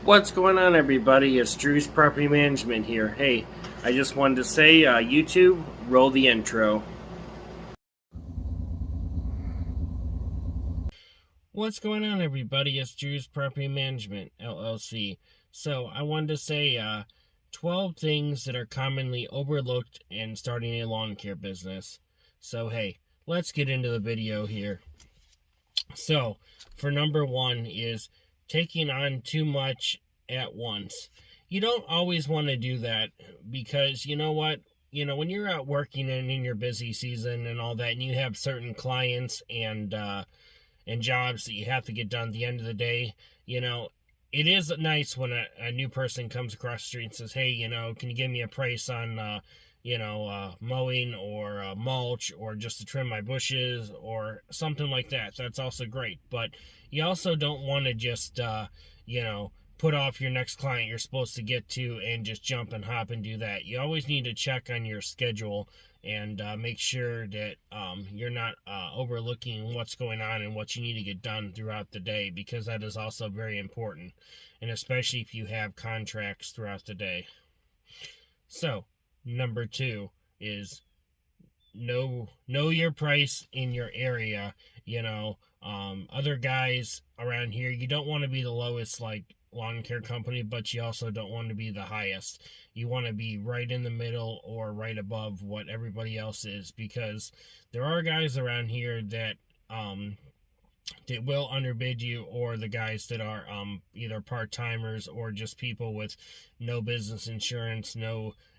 What's going on, everybody? It's Drew's Property Management here. Hey, I just wanted to say, YouTube, roll the intro. What's going on, everybody? It's Drew's Property Management, LLC. So, I wanted to say 12 things that are commonly overlooked in starting a lawn care business. So, hey, let's get into the video here. So, for number one is taking on too much at once. You don't always want to do that because you know what? When you're out working and in your busy season and all that, and you have certain clients and jobs that you have to get done at the end of the day, it is nice when a new person comes across the street and says, hey, can you give me a price on mowing or mulch or just to trim my bushes or something like that. That's also great. But you also don't want to just, put off your next client you're supposed to get to and just jump and hop and do that. You always need to check on your schedule and make sure that you're not overlooking what's going on and what you need to get done throughout the day, because that is also very important, and especially if you have contracts throughout the day. So, number two is know your price in your area. Other guys around here, you don't want to be the lowest lawn care company, but you also don't want to be the highest. You want to be right in the middle or right above what everybody else is, because there are guys around here that will underbid you, or the guys that are either part-timers or just people with no business insurance,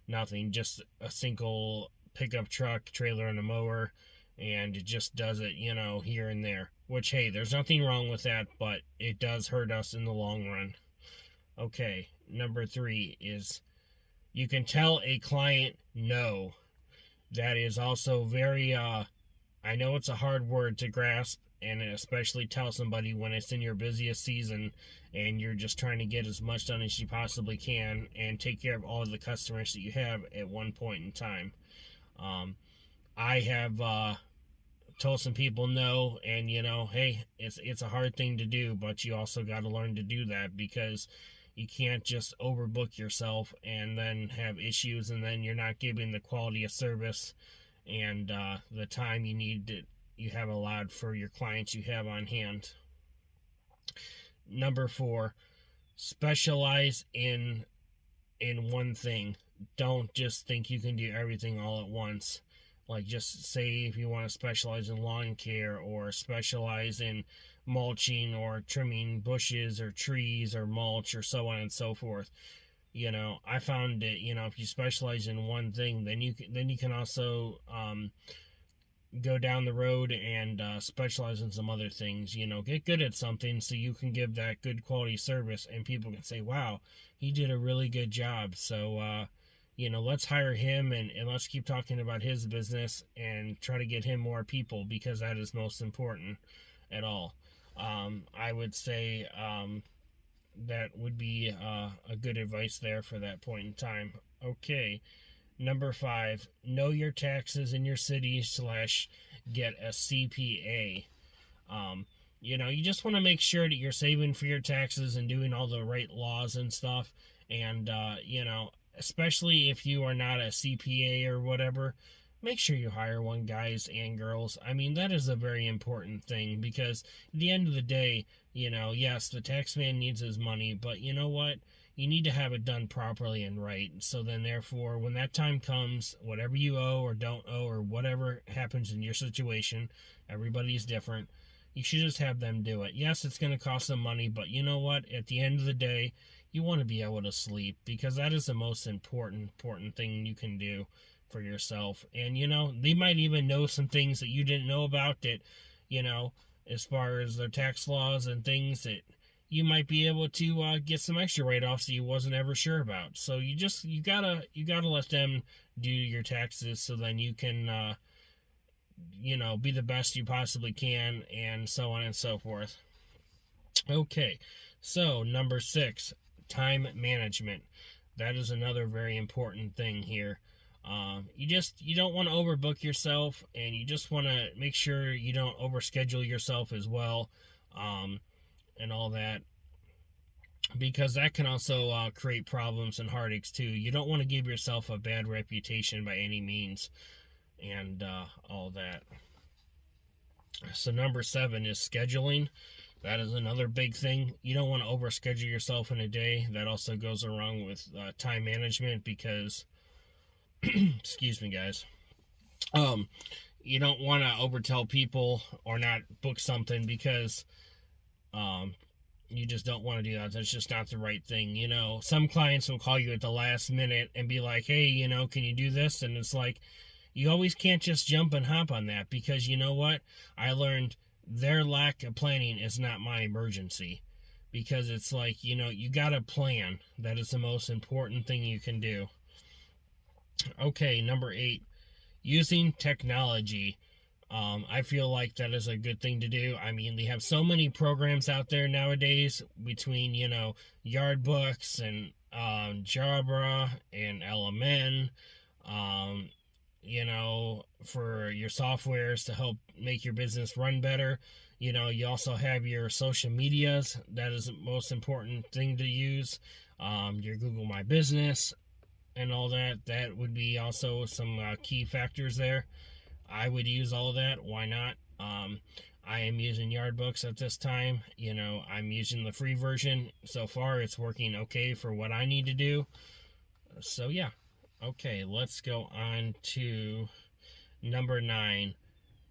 nothing, just a single pickup truck, trailer, and a mower, and it just does it, here and there. Which, hey, there's nothing wrong with that, but it does hurt us in the long run. Okay, number three is you can tell a client no. That is also very, I know it's a hard word to grasp, and especially tell somebody when it's in your busiest season and you're just trying to get as much done as you possibly can and take care of all of the customers that you have at one point in time. I have told some people no, and hey, it's a hard thing to do, but you also got to learn to do that, because you can't just overbook yourself and then have issues, and then you're not giving the quality of service and the time you have allowed for your clients you have on hand. Number four, specialize in one thing. Don't just think you can do everything all at once. Like, just say if you want to specialize in lawn care or specialize in mulching or trimming bushes or trees or mulch or so on and so forth. I found that, if you specialize in one thing, then you can also go down the road and specialize in some other things. Get good at something so you can give that good quality service and people can say, wow, he did a really good job. So, let's hire him and let's keep talking about his business and try to get him more people, because that is most important at all. I would say that would be a good advice there for that point in time. Okay. Number five, know your taxes in your city / get a CPA. You just want to make sure that you're saving for your taxes and doing all the right laws and stuff. And, especially if you are not a CPA or whatever, make sure you hire one, guys and girls. I mean, that is a very important thing, because at the end of the day, yes, the tax man needs his money, but you know what? You need to have it done properly and right. So then, therefore, when that time comes, whatever you owe or don't owe or whatever happens in your situation, everybody's different, you should just have them do it. Yes, it's going to cost them money, but you know what? At the end of the day, you want to be able to sleep, because that is the most important thing you can do for yourself. And, they might even know some things that you didn't know about that, as far as their tax laws and things that you might be able to get some extra write-offs that you wasn't ever sure about. So you gotta let them do your taxes, so then you can, be the best you possibly can, and so on and so forth. Okay, so number six, time management. That is another very important thing here. You don't want to overbook yourself, and you just want to make sure you don't overschedule yourself as well, and all that. because that can also create problems and heartaches too. You don't want to give yourself a bad reputation by any means, and all that. So number 7 is scheduling. That is another big thing. You don't want to overschedule yourself in a day. That also goes along with time management because, excuse me, guys. Um, you don't want to overtell people or not book something because um, you just don't want to do that. That's just not the right thing. Some clients will call you at the last minute and be like, hey, can you do this? And it's like, you always can't just jump and hop on that because you know what? I learned their lack of planning is not my emergency, because it's like, you got to plan. That is the most important thing you can do. Okay, number 8, using technology. I feel like that is a good thing to do. I mean, they have so many programs out there nowadays between, Yard Books and Jabra and LMN, for your softwares to help make your business run better. You also have your social medias. That is the most important thing to use. Your Google My Business and all that. That would be also some key factors there. I would use all of that. Why not? I am using Yardbooks at this time. I'm using the free version. So far, it's working okay for what I need to do. So, yeah. Okay, let's go on to number 9.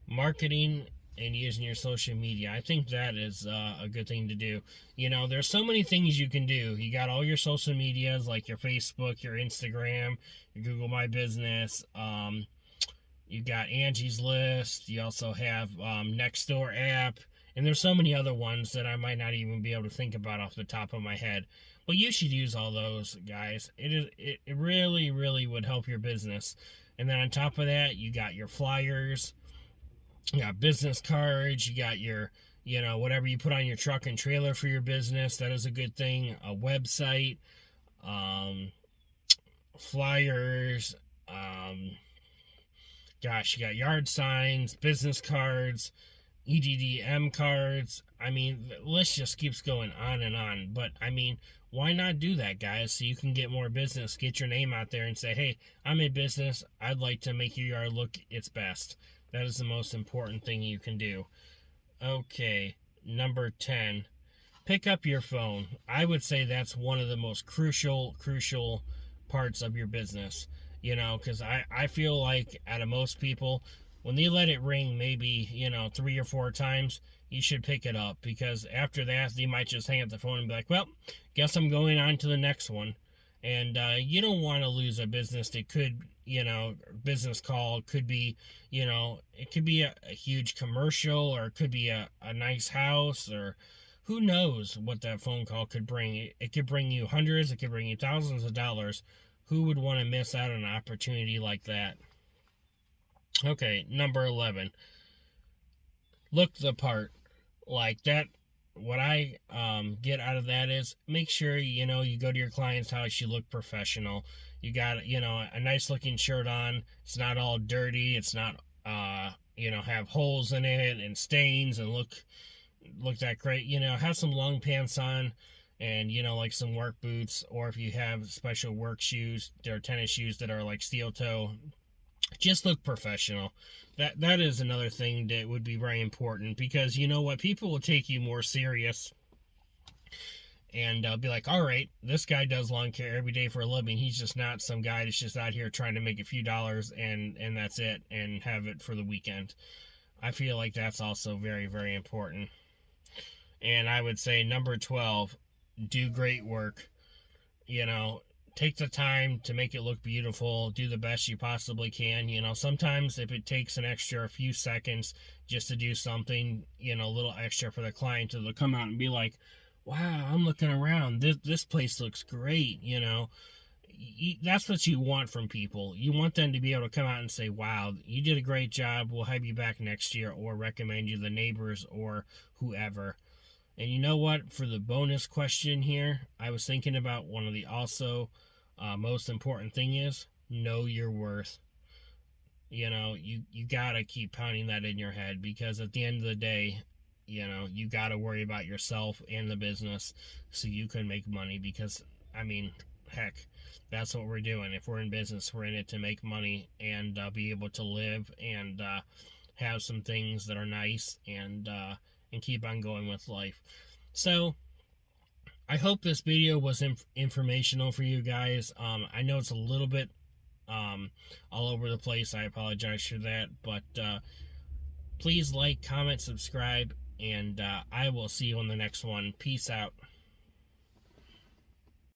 Marketing and using your social media. I think that is a good thing to do. There's so many things you can do. You got all your social medias like your Facebook, your Instagram, your Google My Business. You got Angie's List. You also have Nextdoor app. And there's so many other ones that I might not even be able to think about off the top of my head. But you should use all those, guys. It really, really would help your business. And then on top of that, you got your flyers. You got business cards. You got your, whatever you put on your truck and trailer for your business. That is a good thing. A website. Flyers. You got yard signs, business cards, EDDM cards. I mean, the list just keeps going on and on. But, I mean, why not do that, guys, so you can get more business, get your name out there and say, hey, I'm a business. I'd like to make your yard look its best. That is the most important thing you can do. Okay, number 10. Pick up your phone. I would say that's one of the most crucial parts of your business. Because I feel like out of most people, when they let it ring maybe, 3 or 4 times, you should pick it up. Because after that, they might just hang up the phone and be like, well, guess I'm going on to the next one. And you don't want to lose a business that could, business call could be, it could be a huge commercial, or it could be a nice house, or who knows what that phone call could bring. It could bring you hundreds, it could bring you thousands of dollars. Who would want to miss out on an opportunity like that? Okay, number 11. Look the part. Like that, what I get out of that is make sure, you go to your client's house, you look professional. You got, a nice looking shirt on. It's not all dirty. It's not, have holes in it and stains and look that great. Have some long pants on. And, like some work boots, or if you have special work shoes, there are tennis shoes that are like steel toe. Just look professional. That is another thing that would be very important, because you know what? People will take you more serious and be like, all right, this guy does lawn care every day for a living. He's just not some guy that's just out here trying to make a few dollars and that's it, and have it for the weekend. I feel like that's also very, very important. And I would say number 12, do great work. Take the time to make it look beautiful. Do the best you possibly can. Sometimes if it takes an extra few seconds just to do something, a little extra for the client to come out and be like, wow, I'm looking around. This place looks great. That's what you want from people. You want them to be able to come out and say, wow, you did a great job. We'll have you back next year, or recommend you to the neighbors or whoever. And you know what? For the bonus question here, I was thinking about one of the also most important thing is know your worth. You gotta keep pounding that in your head, because at the end of the day, You know, you got to worry about yourself and the business so you can make money, because, I mean, heck, that's what we're doing. If we're in business, we're in it to make money and be able to live and have some things that are nice and keep on going with life. So, I hope this video was informational for you guys. I know it's a little bit all over the place. I apologize for that. But please like, comment, subscribe, and I will see you on the next one. Peace out.